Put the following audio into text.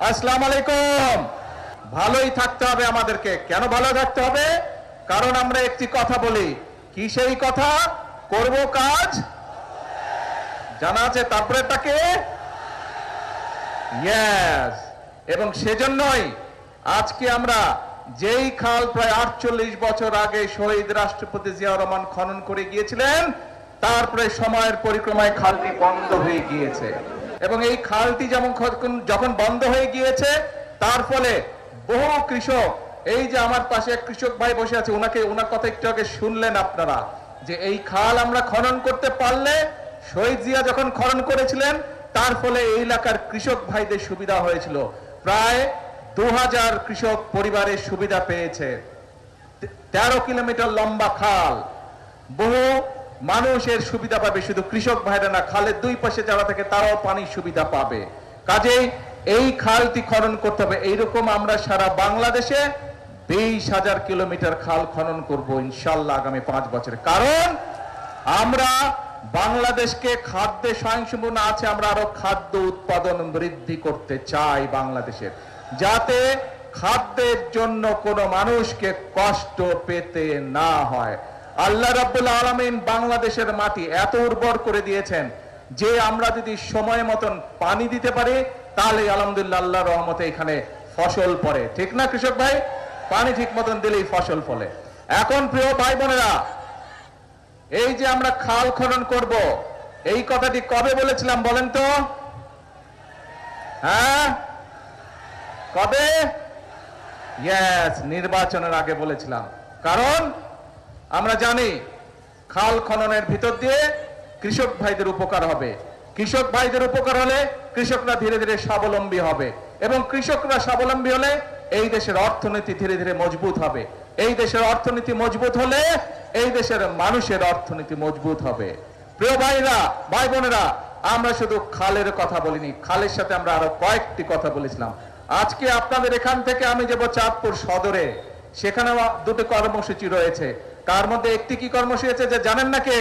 আসসালামু আলাইকুম। ভালোই থাকতে হবে আমাদেরকে। কেন ভালো থাকতে হবে? কারণ আমরা একটি কথা বলি। কি সেই কথা? করব কাজ জানা আছে, তারপরেটাকে ইয়েস। এবং সেজন্যই আজকে আমরা যেই খাল প্রায় 48 বছর আগে শহীদ রাষ্ট্রপতি জিয়াউর রহমান খনন করে গিয়েছিলেন, তারপরে সময়ের পরিক্রমায় খালটি বন্ধ হয়ে গিয়েছে। এবং এই খালটি যখন বন্ধ হয়ে গিয়েছে, তার ফলে বহু কৃষক, এই যে আমার পাশে এক কৃষক ভাই বসে আছে, ওনার কথা একটু আগে শুনলেন আপনারা, যে এই খাল আমরা খনন করতে পারলে, শহীদ জিয়া যখন খনন করেছিলেন, তার ফলে এই এলাকার কৃষক ভাইদের সুবিধা হয়েছিল। প্রায় 2000 কৃষক পরিবারের সুবিধা পেয়েছে। 13 কিলোমিটার লম্বা খাল, বহু মানুষের সুবিধা পাবে, শুধু কৃষক ভাইরা না, খালের দুই পাশে যারা থাকে তারাও পানির সুবিধা পাবে। কাজেই এই খালটি খনন করতে হবে। এইরকম আমরা সারা বাংলাদেশে 20,000 কিলোমিটার খাল খনন করব ইনশাল্লাহ আগামী 5 বছরে। কারণ আমরা বাংলাদেশকে খাদ্যে স্বয়ংসম্পূর্ণ আছে, আমরা আরো খাদ্য উৎপাদন বৃদ্ধি করতে চাই বাংলাদেশের, যাতে খাদ্যের জন্য কোনো মানুষকে কষ্ট পেতে না হয়। আল্লাহ রাব্বুল আলামিন বাংলাদেশের মাটি এত উর্বর করে দিয়েছেন যে আমরা যদি সময় মতন পানি দিতে পারি, তাহলে আলহামদুলিল্লাহ আল্লাহর রহমতে এখানে ফসল পড়ে। ঠিক না কৃষক ভাই? পানি ঠিক মতন দিলেই ফসল ফলে। এখন প্রিয় ভাই বোনেরা, এই যে আমরা খাল খনন করব, এই কথাটি কবে বলেছিলাম বলেন তো? হ্যাঁ, কবে? ইয়েস, নির্বাচনের আগে বলেছিলাম। কারণ আমরা জানি খাল খননের ভিতর দিয়ে কৃষক ভাইদের উপকার হবে। কৃষক ভাইদের উপকার হলে কৃষকরা ধীরে ধীরে স্বাবলম্বী হবে, এবং কৃষকরা স্বাবলম্বী হলে এই দেশের অর্থনীতি ধীরে ধীরে মজবুত হবে। এই দেশের অর্থনীতি মজবুত হলে এই দেশের মানুষের অর্থনীতি মজবুত হবে। প্রিয় ভাইরা, ভাই বোনেরা, আমরা শুধু খালের কথা বলিনি, খালের সাথে আমরা আরো কয়েকটি কথা বলেছিলাম। আজকে আপনাদের এখান থেকে আমি যাব চাঁদপুর সদরে, সেখানেও দুটো কর্মসূচি রয়েছে। তার মধ্যে একটি কি কর্মসূচি আছে যে জানেন না কে?